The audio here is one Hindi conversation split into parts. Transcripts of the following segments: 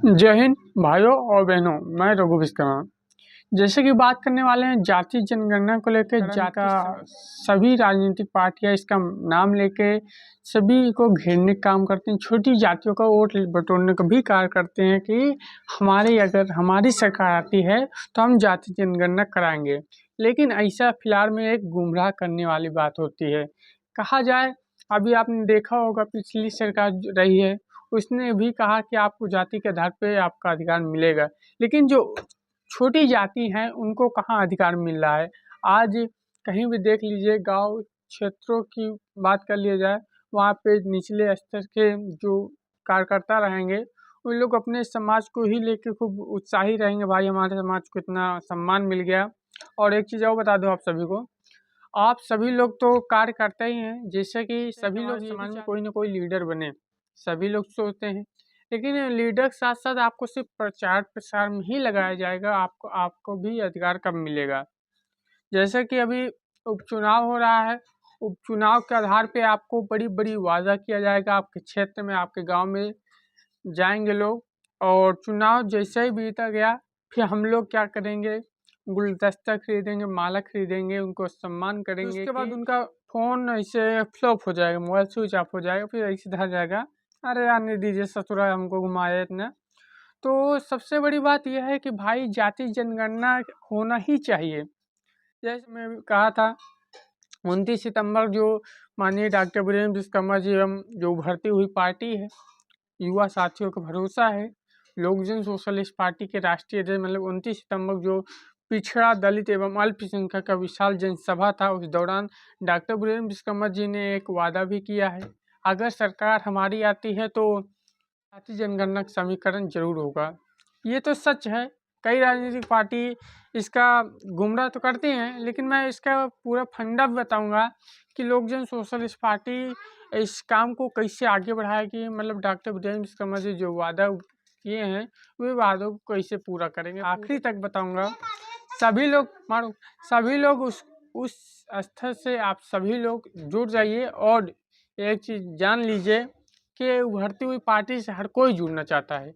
जय हिंद भाइयों और बहनों, मैं रघु विश्वकर्मा। जैसे कि बात करने वाले हैं जाति जनगणना को लेकर। जाति सभी राजनीतिक पार्टियां इसका नाम लेके सभी को घेरने का काम करते हैं, छोटी जातियों का वोट बटोरने का भी कार्य करते हैं कि अगर हमारी सरकार आती है तो हम जाति जनगणना कराएंगे। लेकिन ऐसा फिलहाल में एक गुमराह करने वाली बात होती है। कहा जाए, अभी आपने देखा होगा पिछली सरकार जो रही है उसने भी कहा कि आपको जाति के आधार पे आपका अधिकार मिलेगा, लेकिन जो छोटी जाति हैं उनको कहाँ अधिकार मिल रहा है। आज कहीं भी देख लीजिए, गांव क्षेत्रों की बात कर लिया जाए, वहाँ पे निचले स्तर के जो कार्यकर्ता रहेंगे उन लोग अपने समाज को ही लेके खूब उत्साही रहेंगे, भाई हमारे समाज को इतना सम्मान मिल गया। और एक चीज़ और बता दो आप सभी को, आप सभी लोग तो कार्य करते ही हैं, जैसे कि सभी लोग समाज में कोई ना कोई लीडर बने, सभी लोग सोचते हैं। लेकिन लीडर के साथ साथ आपको सिर्फ प्रचार प्रसार में ही लगाया जाएगा, आपको भी अधिकार कब मिलेगा। जैसे कि अभी उपचुनाव हो रहा है, उपचुनाव के आधार पे आपको बड़ी बड़ी वादा किया जाएगा, आपके क्षेत्र में आपके गांव में जाएंगे लोग, और चुनाव जैसे ही बीता गया फिर हम लोग क्या करेंगे, गुलदस्ता खरीदेंगे, माला खरीदेंगे, उनको सम्मान करेंगे। उसके बाद उनका फ़ोन ऐसे फ्लॉप हो जाएगा, मोबाइल स्विच ऑफ हो जाएगा, फिर ऐसे धर जाएगा, अरे यार नहीं दीजिए ससुरा हमको घुमाए इतने। तो सबसे बड़ी बात यह है कि भाई जाति जनगणना होना ही चाहिए। जैसे मैं कहा था 29 सितंबर जो माननीय डॉक्टर वीरेंद्र विश्वकर्मा जी एवं जो उभरती हुई पार्टी है युवा साथियों का भरोसा है, लोक जन सोशलिस्ट पार्टी के राष्ट्रीय अध्यक्ष, मतलब 29 सितंबर जो पिछड़ा दलित एवं अल्पसंख्यक का विशाल जनसभा था, उस दौरान डॉक्टर वीरेंद्र विश्वकर्मा जी ने एक वादा भी किया है, अगर सरकार हमारी आती है तो जाति जनगणना का समीकरण जरूर होगा। ये तो सच है, कई राजनीतिक पार्टी इसका गुमराह तो करती हैं, लेकिन मैं इसका पूरा फंडा बताऊंगा कि लोक जन सोशलिस्ट पार्टी इस काम को कैसे आगे बढ़ाएगी, मतलब डॉक्टर वीरेंद्र विश्वकर्मा जी जो वादा किए हैं वे वादों को कैसे पूरा करेंगे, आखिरी तक बताऊंगा। सभी लोग उस स्तर से आप सभी लोग जुड़ जाइए। और एक चीज़ जान लीजिए कि उभरती हुई पार्टी से हर कोई जुड़ना चाहता है,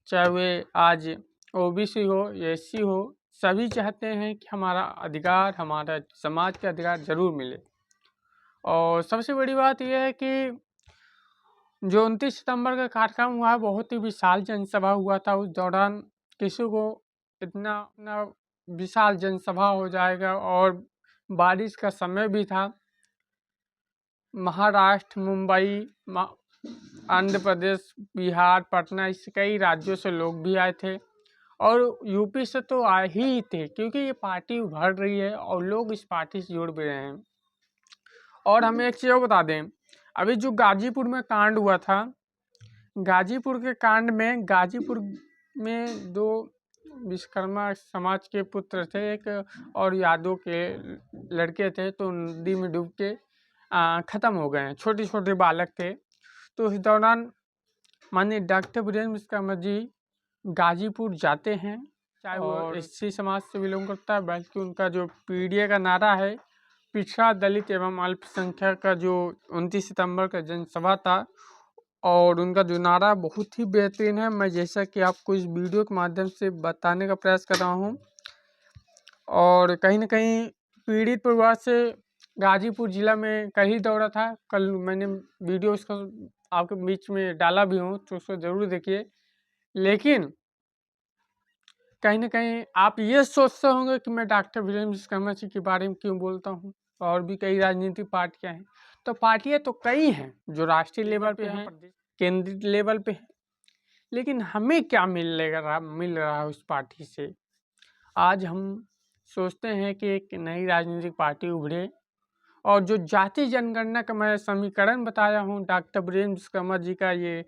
चाहे वे आज ओबीसी हो या एससी हो, सभी चाहते हैं कि हमारा अधिकार, हमारा समाज के अधिकार जरूर मिले। और सबसे बड़ी बात यह है कि जो 29 सितंबर का कार्यक्रम हुआ, बहुत ही विशाल जनसभा हुआ था। उस दौरान किसी को इतना विशाल जनसभा हो जाएगा, और बारिश का समय भी था, महाराष्ट्र, मुंबई, आंध्र प्रदेश, बिहार, पटना, इस कई राज्यों से लोग भी आए थे, और यूपी से तो आए ही थे क्योंकि ये पार्टी उभर रही है और लोग इस पार्टी से जुड़ भी रहे हैं। और हमें एक चीज़ बता दें, अभी जो गाजीपुर में कांड हुआ था, गाजीपुर के कांड में गाजीपुर में दो विश्वकर्मा समाज के पुत्र थे, एक और यादव के लड़के थे, तो नदी में डूब के ख़त्म हो गए हैं, छोटे छोटे बालक थे। तो इस दौरान माननीय डॉक्टर वीरेंद्र विश्वकर्मा जी गाजीपुर जाते हैं, चाहे वो एससी समाज से बिलोंग करता है, बल्कि उनका जो पीडीए का नारा है, पिछड़ा दलित एवं अल्पसंख्यक का जो 29 सितंबर का जनसभा था, और उनका जो नारा बहुत ही बेहतरीन है। मैं जैसा कि आपको इस वीडियो के माध्यम से बताने का प्रयास कर रहा हूँ, और कहीं ना कहीं पीड़ित परिवार से गाजीपुर ज़िला में कल ही दौरा था, कल मैंने वीडियो उसका आपके बीच में डाला भी हूँ, तो उसको ज़रूर देखिए। लेकिन कहीं ना कहीं आप ये सोचते होंगे कि मैं डॉक्टर वीरेंद्र विश्वकर्मा जी के बारे में क्यों बोलता हूँ, और भी कई राजनीतिक पार्टियाँ हैं। तो पार्टियाँ तो कई हैं जो राष्ट्रीय लेवल पे हैं, केंद्रीय लेवल पे हैं, लेकिन हमें क्या मिल रहा है उस पार्टी से। आज हम सोचते हैं कि एक नई राजनीतिक पार्टी उभरे, और जो जाति जनगणना का मैं समीकरण बताया हूँ डॉक्टर वीरेंद्र विश्वकर्मा जी का, ये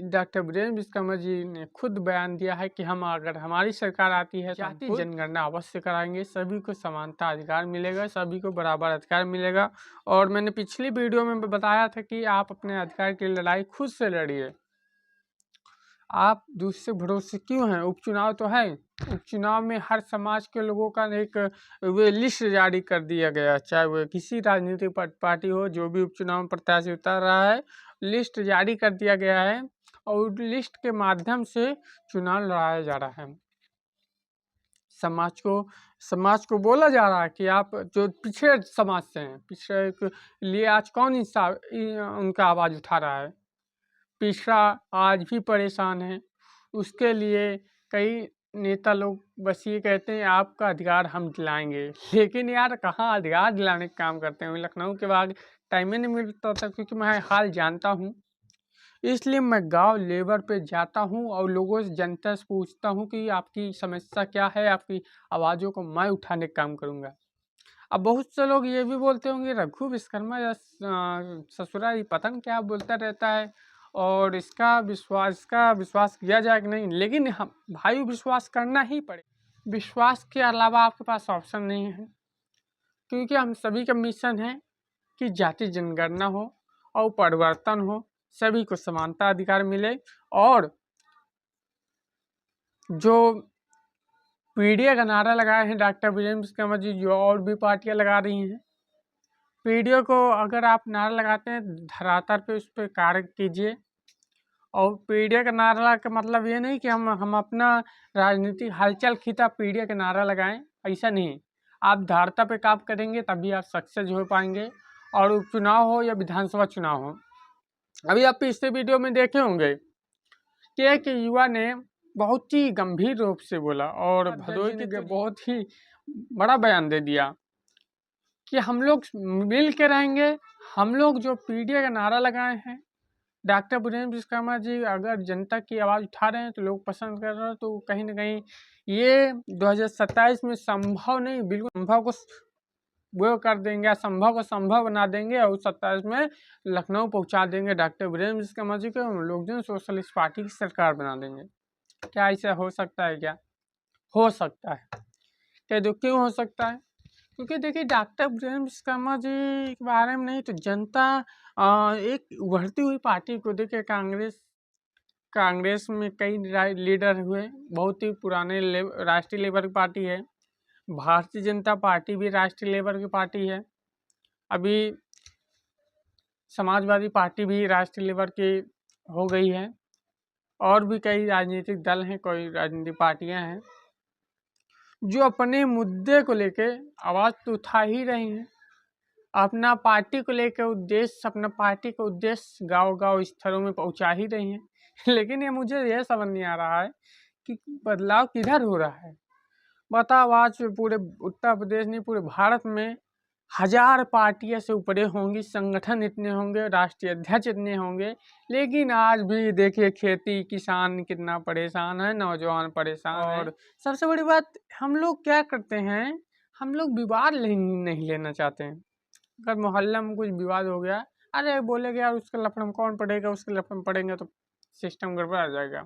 डॉक्टर वीरेंद्र विश्वकर्मा जी ने खुद बयान दिया है कि हम अगर हमारी सरकार आती है जाति जनगणना अवश्य कराएंगे, सभी को समानता अधिकार मिलेगा, सभी को बराबर अधिकार मिलेगा। और मैंने पिछली वीडियो में बताया था कि आप अपने अधिकार की लड़ाई खुद से लड़िए, आप दूसरे भरोसे क्यों हैं। उपचुनाव तो है, उपचुनाव में हर समाज के लोगों का एक वे लिस्ट जारी कर दिया गया, चाहे वह किसी राजनीतिक पार्टी हो, जो भी उपचुनाव में प्रत्याशी उतार रहा है, लिस्ट जारी कर दिया गया है। और लिस्ट के माध्यम से चुनाव लड़ाया जा रहा है। समाज को बोला जा रहा है कि आप जो पिछड़े समाज से हैं, पिछड़े के लिए आज कौन इंसान उनका आवाज़ उठा रहा है। पिछड़ा आज भी परेशान है, उसके लिए कई नेता लोग बस ये कहते हैं आपका अधिकार हम दिलाएंगे, लेकिन यार कहाँ अधिकार दिलाने का काम करते हैं। लखनऊ के बाद टाइम ही नहीं मिलता था, क्योंकि मैं हाल जानता हूँ, इसलिए मैं गांव लेवल पे जाता हूँ और लोगों से, जनता से पूछता हूँ कि आपकी समस्या क्या है, आपकी आवाज़ों को मैं उठाने का काम करूँगा। अब बहुत से लोग ये भी बोलते होंगे रघु विश्वकर्मा या ससुरा ये पता नहीं क्या बोलता रहता है, और इसका विश्वास किया जाए कि नहीं, लेकिन हम भाई विश्वास करना ही पड़े। विश्वास के अलावा आपके पास ऑप्शन नहीं है, क्योंकि हम सभी का मिशन है कि जाति जनगणना हो और परिवर्तन हो, सभी को समानता अधिकार मिले। और जो पीडीए का नारा लगाए हैं डॉक्टर वीरेंद्र विश्वकर्मा जी, जो और भी पार्टियां लगा रही हैं, पीडीए को अगर आप नारा लगाते हैं धरातल पे उस पर कार्य कीजिए। और पीडीए का नारा का मतलब ये नहीं कि हम अपना राजनीतिक हलचल खींचा पीडीए का नारा लगाएं, ऐसा नहीं। आप धरातल पे काम करेंगे तभी आप सक्सेस हो पाएंगे। और उपचुनाव हो या विधानसभा चुनाव हो, अभी आप पिछले वीडियो में देखे होंगे कि एक युवा ने बहुत ही गंभीर रूप से बोला और भदोही ने बहुत ही बड़ा बयान दे दिया कि हम लोग मिल के रहेंगे। हम लोग जो पीडीए का नारा लगाए हैं, डॉक्टर वीरेंद्र विश्वकर्मा जी अगर जनता की आवाज़ उठा रहे हैं तो लोग पसंद कर रहे हैं, तो कहीं ना कहीं ये 2027 में संभव नहीं, बिल्कुल संभव को वो कर देंगे, असंभव को संभव बना देंगे और 27 में लखनऊ पहुंचा देंगे डॉक्टर वीरेंद्र विश्वकर्मा जी को। लोग जो सोशलिस्ट पार्टी की सरकार बना देंगे। क्या ऐसा हो सकता है? क्या हो सकता है? क्या जो क्यों हो सकता है? क्योंकि देखिए डॉक्टर वीरेंद्र विश्वकर्मा जी के बारे में नहीं तो जनता एक उभरती हुई पार्टी को देखिए, कांग्रेस में कई लीडर हुए, बहुत ही पुराने राष्ट्रीय लेवल की पार्टी है। भारतीय जनता पार्टी भी राष्ट्रीय लेवल की पार्टी है। अभी समाजवादी पार्टी भी राष्ट्रीय लेवल की हो गई है, और भी कई राजनीतिक दल हैं, कोई राजनीतिक पार्टियां हैं जो अपने मुद्दे को लेके आवाज़ तो उठा ही रही हैं। अपना पार्टी को लेकर उद्देश्य, अपना पार्टी का उद्देश्य गांव स्थलों में पहुंचा ही रही हैं। लेकिन ये मुझे यह समझ नहीं आ रहा है कि बदलाव किधर हो रहा है। बताओ, आज पूरे उत्तर प्रदेश नहीं पूरे भारत में 1000 पार्टियां से ऊपरे होंगी, संगठन इतने होंगे, राष्ट्रीय अध्यक्ष इतने होंगे, लेकिन आज भी देखिए खेती किसान कितना परेशान है, नौजवान परेशान है। और सबसे बड़ी बात, हम लोग क्या करते हैं, हम लोग विवाद नहीं लेना चाहते हैं। अगर मोहल्ला में कुछ विवाद हो गया, अरे बोलेगे यार उसके लफड़े में कौन पड़ेगा, उसके लफड़े में पड़ेंगे तो सिस्टम गड़बड़ा जाएगा।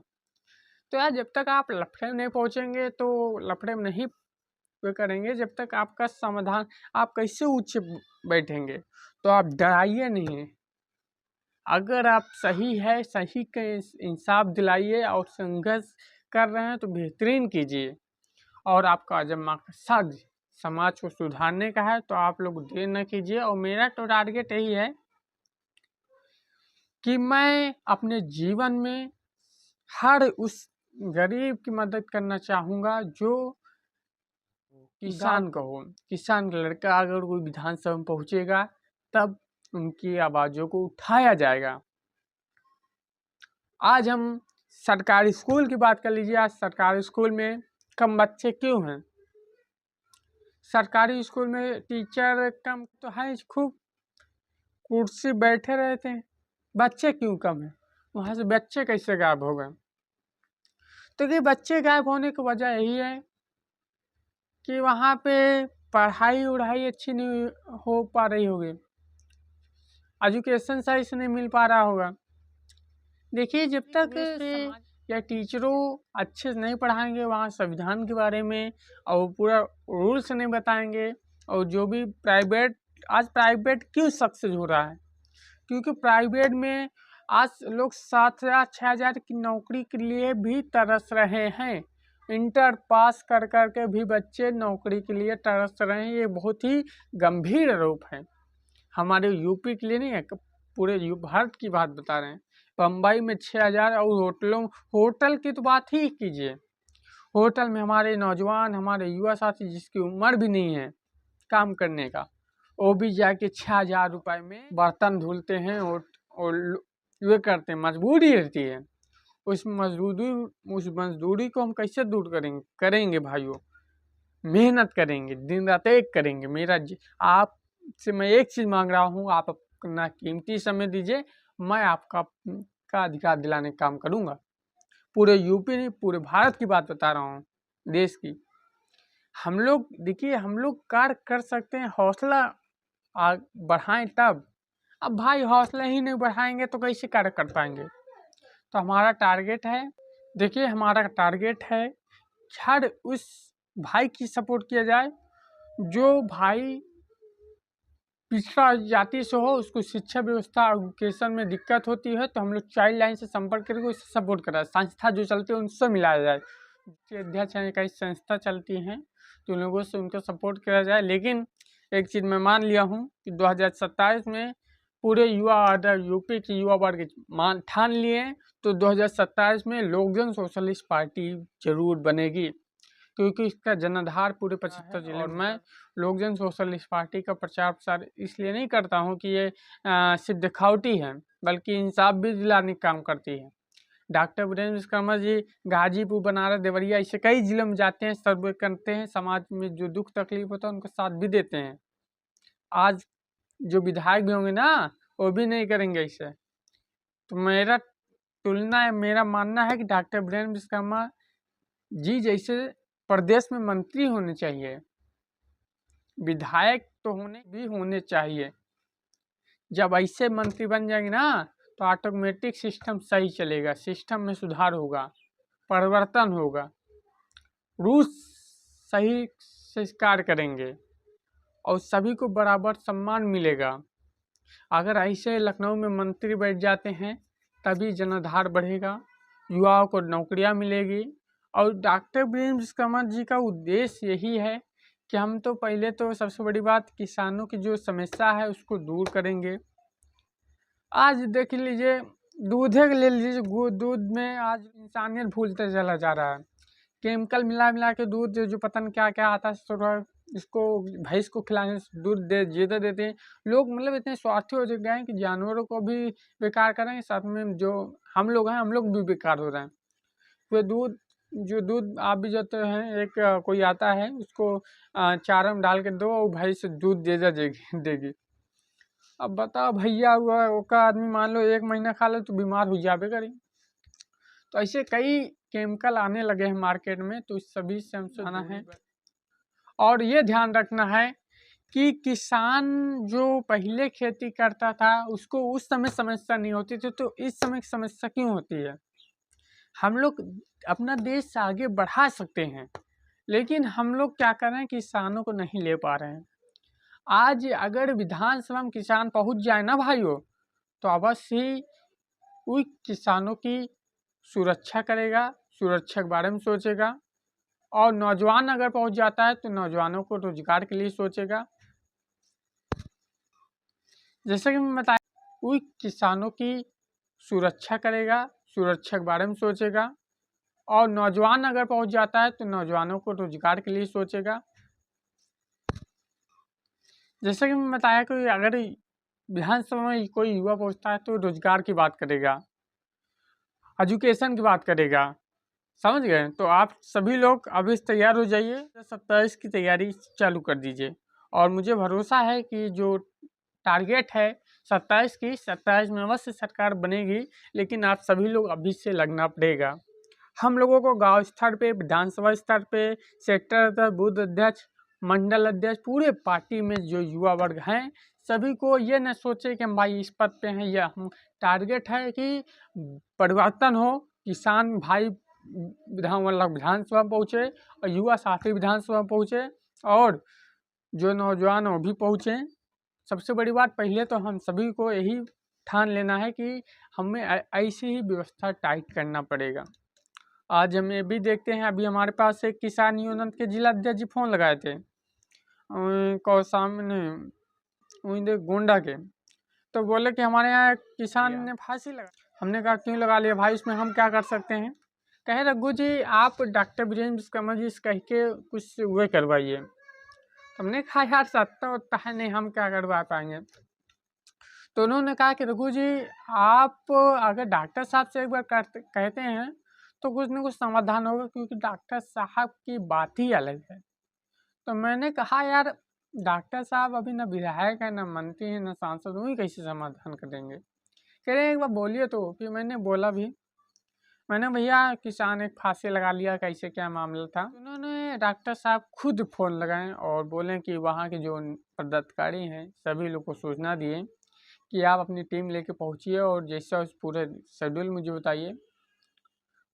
तो यार जब तक आप लफड़े में नहीं पहुँचेंगे तो लफड़े में नहीं करेंगे, जब तक आपका समाधान, आप कैसे ऊंचे बैठेंगे। तो आप डराइए नहीं, अगर आप सही है, सही का इंसाफ दिलाइए और संघर्ष कर रहे हैं तो बेहतरीन कीजिए। और आपका जब मकसद समाज को सुधारने का है तो आप लोग देर न कीजिए। और मेरा तो टारगेट यही है कि मैं अपने जीवन में हर उस गरीब की मदद करना चाहूँगा जो किसान का हो। किसान का लड़का अगर कोई विधानसभा में पहुँचेगा तब उनकी आवाज़ों को उठाया जाएगा। आज हम सरकारी स्कूल की बात कर लीजिए। आज सरकारी स्कूल में कम बच्चे क्यों हैं? सरकारी स्कूल में टीचर कम तो है, खूब कुर्सी बैठे रहते हैं, बच्चे क्यों कम हैं? वहाँ से बच्चे कैसे गायब हो गए? तो ये बच्चे गायब होने की वजह यही है कि वहाँ पे पढ़ाई उढ़ाई अच्छी नहीं हो पा रही होगी, एजुकेशन सही से नहीं मिल पा रहा होगा। देखिए जब तक या टीचरों अच्छे से नहीं पढ़ाएंगे वहाँ संविधान के बारे में और पूरा रूल्स नहीं बताएंगे, और जो भी प्राइवेट, आज प्राइवेट क्यों सक्सेस हो रहा है? क्योंकि प्राइवेट में आज लोग 7,000 6,000 की नौकरी के लिए भी तरस रहे हैं। इंटर पास कर के भी बच्चे नौकरी के लिए तरस रहे हैं। ये बहुत ही गंभीर रूप है। हमारे यूपी के लिए नहीं है, पूरे भारत की बात बता रहे हैं। बम्बई में 6,000, और होटल की तो बात ही कीजिए। होटल में हमारे नौजवान, हमारे युवा साथी जिसकी उम्र भी नहीं है काम करने का, वो भी जाके 6,000 रुपये में बर्तन धुलते हैं और ये करते हैं, मजबूरी रहती है। उस मजदूरी को हम कैसे दूर करेंगे भाइयों? मेहनत करेंगे, दिन रात एक करेंगे। आपसे मैं एक चीज़ मांग रहा हूँ, आप अपना कीमती समय दीजिए, मैं आपका का अधिकार दिलाने का काम करूँगा। पूरे यूपी नहीं, पूरे भारत की बात बता रहा हूँ, देश की। हम लोग देखिए, हम लोग कार्य कर सकते हैं, हौसला बढ़ाएं तब। अब भाई हौसला ही नहीं बढ़ाएंगे तो कैसे कार्य कर पाएंगे? तो हमारा टारगेट है, देखिए हमारा टारगेट है, हर उस भाई की सपोर्ट किया जाए जो भाई पिछड़ा जाति से हो, उसको शिक्षा व्यवस्था एजुकेशन में दिक्कत होती है, तो हम लोग चाइल्ड लाइन से संपर्क करके उससे सपोर्ट कराए। संस्था जो चलती है उनसे मिलाया जाए। अध्यक्ष हैं, कई संस्था चलती हैं, तो उन लोगों से उनको सपोर्ट किया जाए। लेकिन एक चीज़ मैं मान लिया हूँ कि 2027 में पूरे युवा आर्डर यूपी की युवा वर्ग ठान लिए, तो 2027 में लोकजन सोशलिस्ट पार्टी जरूर बनेगी, क्योंकि इसका जनाधार पूरे 75 जिले। और मैं लोकजन सोशलिस्ट पार्टी का प्रचार प्रसार इसलिए नहीं करता हूँ कि ये सिर्फ दिखावटी है, बल्कि इंसाफ भी दिलाने का काम करती है। डॉक्टर वीरेंद्र विश्वकर्मा जी गाजीपुर, बनारस, देवरिया ऐसे कई जिलों में जाते हैं, सर्वे करते हैं, समाज में जो दुख तकलीफ होता है उनको साथ भी देते हैं। आज जो विधायक भी होंगे ना, वो भी नहीं करेंगे ऐसे। तो मेरा मानना है कि डॉक्टर वीरेंद्र विश्वकर्मा जी जैसे प्रदेश में मंत्री होने चाहिए, विधायक तो होने चाहिए। जब ऐसे मंत्री बन जाएंगे ना, तो ऑटोमेटिक सिस्टम सही चलेगा, सिस्टम में सुधार होगा, परिवर्तन होगा, रूल्स सही से कार्य करेंगे और सभी को बराबर सम्मान मिलेगा। अगर ऐसे लखनऊ में मंत्री बैठ जाते हैं, तभी जनाधार बढ़ेगा, युवाओं को नौकरियां मिलेगी। और डॉक्टर वीरेंद्र विश्वकर्मा जी का उद्देश्य यही है कि हम तो पहले तो सबसे बड़ी बात, किसानों की जो समस्या है उसको दूर करेंगे। आज देख लीजिए, दूधे ले लीजिए, दूध में आज इंसानियत भूलते चला जा रहा है। केमिकल मिला के दूध जो पता नहीं क्या क्या आता है, इसको भैंस को खिलाने से दूध ज़्यादा देते हैं लोग। मतलब इतने स्वार्थी हो गए हैं कि जानवरों को भी बेकार कर रहे हैं, साथ में जो हम लोग हैं, हम लोग भी बेकार हो रहे हैं। तो दूध आप भी जाते हैं, एक कोई आता है, उसको चारा में डाल के दो, वो भैंस दूध देगी। अब बताओ भैया, हुआ का आदमी मान लो 1 महीना खा ले तो बीमार हो जावे करें। तो ऐसे कई केमिकल आने लगे हैं मार्केट में, तो इस सभी से हमसे आना है। और ये ध्यान रखना है कि किसान जो पहले खेती करता था उसको उस समय समस्या नहीं होती थी, तो इस समय समस्या क्यों होती है? हम लोग अपना देश आगे बढ़ा सकते हैं, लेकिन हम लोग क्या कर रहे हैं, किसानों को नहीं ले पा रहे हैं। आज अगर विधानसभा में किसान पहुंच जाए ना भाइयों, तो अवश्य ही उन किसानों की सुरक्षा करेगा, सुरक्षा के बारे में सोचेगा। और नौजवान अगर पहुंच जाता है तो नौजवानों को रोजगार के लिए सोचेगा। जैसे कि मैं बताया, उन किसानों की सुरक्षा करेगा, सुरक्षा के बारे में सोचेगा। और नौजवान अगर पहुंच जाता है तो नौजवानों को रोजगार के लिए सोचेगा। जैसे कि मैं बताया कि अगर विधानसभा में कोई युवा पहुंचता है तो रोजगार की बात करेगा, एजुकेशन की बात करेगा, समझ गए? तो आप सभी लोग अभी तैयार हो जाइए, 27 की तैयारी चालू कर दीजिए। और मुझे भरोसा है कि जो टारगेट है 27 में अवश्य सरकार बनेगी, लेकिन आप सभी लोग अभी से लगना पड़ेगा। हम लोगों को गांव स्तर पे, विधानसभा स्तर पे, सेक्टर स्तर, बूथ अध्यक्ष, मंडल अध्यक्ष, पूरे पार्टी में जो युवा वर्ग हैं, सभी को ये न सोचे कि हम भाई इस पद पे हैं, या हम टारगेट है कि परिवर्तन हो, किसान भाई विधानसभा पहुँचे और युवा साथी विधानसभा पहुँचे, और जो नौजवान वो भी पहुँचे। सबसे बड़ी बात, पहले तो हम सभी को यही ठान लेना है कि हमें ऐसी ही व्यवस्था टाइट करना पड़ेगा। आज हम ये भी देखते हैं, अभी हमारे पास एक किसान यूनियन के जिला अध्यक्ष जी फोन लगाए थे सामने गोंडा के, तो बोले कि हमारे यहाँ किसान ने फांसी लगा। हमने कहा क्यों लगा लिया भाई, इसमें हम क्या कर सकते हैं। कहे रघु जी आप डॉक्टर वीरेंद्र विश्वकर्मा जी से कह के कुछ वे करवाइए। हमने कहा यार सत्ता होता है नहीं, हम क्या करवा पाएंगे। तो उन्होंने कहा कि रघु जी आप अगर डॉक्टर साहब से एक बार कहते हैं तो कुछ न कुछ समाधान होगा, क्योंकि डॉक्टर साहब की बात ही अलग है। तो मैंने कहा यार डॉक्टर साहब अभी न विधायक है, न मंत्री है, न सांसद, वही कैसे समाधान करेंगे। कह रहे एक बार बोलिए। तो फिर मैंने बोला भी, मैंने भैया किसान एक फांसी लगा लिया, कैसे क्या मामला था। उन्होंने डॉक्टर साहब खुद फ़ोन लगाए और बोले कि वहाँ के जो पदाधिकारी हैं सभी लोग को सूचना दिए कि आप अपनी टीम लेके पहुँचिए और जैसा उस पूरे शेड्यूल मुझे बताइए।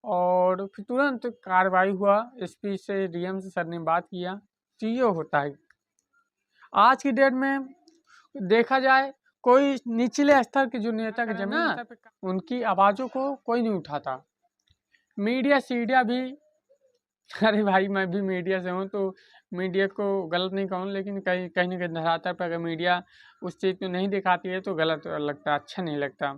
और फिर तुरंत कार्रवाई हुआ। एसपी से, डीएम से सर ने बात किया। तो ये होता है आज की डेट में, देखा जाए कोई निचले स्तर के जो नेता के जमीन स्तर पे उनकी आवाज़ों को कोई नहीं उठाता। मीडिया सीडिया भी, अरे भाई मैं भी मीडिया से हूँ तो मीडिया को गलत नहीं कहूँ, लेकिन कहीं कहीं ना कहीं धरातल पर अगर मीडिया उस चीज़ को नहीं दिखाती है तो गलत लगता, अच्छा नहीं लगता।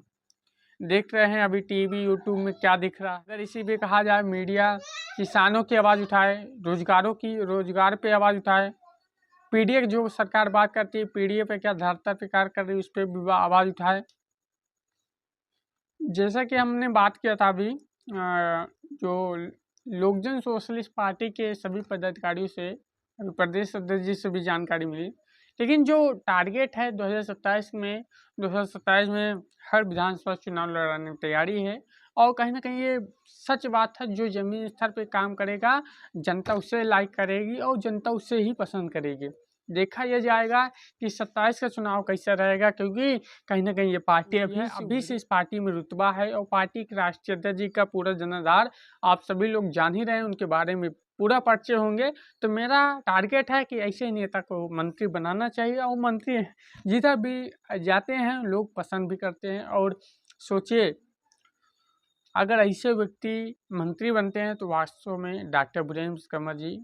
देख रहे हैं अभी टीवी यूट्यूब में क्या दिख रहा है। अगर इसी पे कहा जाए मीडिया किसानों की आवाज़ उठाए, रोजगार पे आवाज़ उठाए, पीडीए जो सरकार बात करती है पीडीए पे क्या धरातल पे कार्य कर रही है उस पर भी आवाज़ उठाए। जैसा कि हमने बात किया था अभी जो लोकजन सोशलिस्ट पार्टी के सभी पदाधिकारियों से, प्रदेश अध्यक्ष जी से भी जानकारी मिली। लेकिन जो टारगेट है 2027 में हर विधानसभा चुनाव लड़ाने की तैयारी है। और कहीं ना कहीं ये सच बात है, जो ज़मीन स्तर पे काम करेगा जनता उसे लाइक करेगी और जनता उसे ही पसंद करेगी। देखा यह जाएगा कि 27 का चुनाव कैसा रहेगा, क्योंकि कहीं ना कहीं ये पार्टी अभी से इस पार्टी में रुतबा है और पार्टी के राष्ट्रीय अध्यक्ष जी का पूरा जनाधार आप सभी लोग जान ही रहे हैं, उनके बारे में पूरा परिचय होंगे। तो मेरा टारगेट है कि ऐसे नेता को मंत्री बनाना चाहिए और मंत्री जिधर भी जाते हैं लोग पसंद भी करते हैं। और सोचिए अगर ऐसे व्यक्ति मंत्री बनते हैं तो वास्तव में डॉक्टर वीरेंद्र विश्वकर्मा जी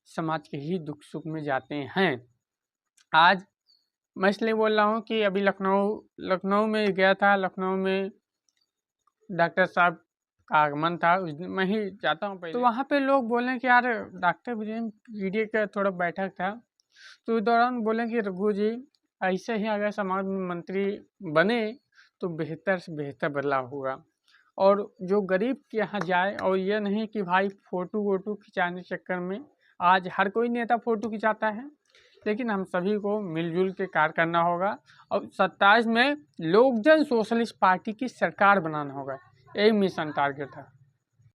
समाज के ही दुख सुख में जाते हैं। आज मैं इसलिए बोल रहा हूँ कि अभी लखनऊ में गया था। लखनऊ में डॉक्टर साहब का आगमन था, उस दिन मैं ही जाता हूँ पहले। तो वहाँ पे लोग बोले कि यार डॉक्टर वीरेंद्र का थोड़ा बैठक था, तो उस दौरान बोले कि रघु जी ऐसे ही अगर समाज में मंत्री बने तो बेहतर से बेहतर बदलाव होगा। और जो गरीब के यहाँ जाए, और ये नहीं कि भाई फ़ोटो वोटो खिंचाने के चक्कर में, आज हर कोई नेता फ़ोटो खिंचाता है, लेकिन हम सभी को मिलजुल के कार्य करना होगा और 27 में लोकजन सोशलिस्ट पार्टी की सरकार बनाना होगा। यही मिशन टारगेट है।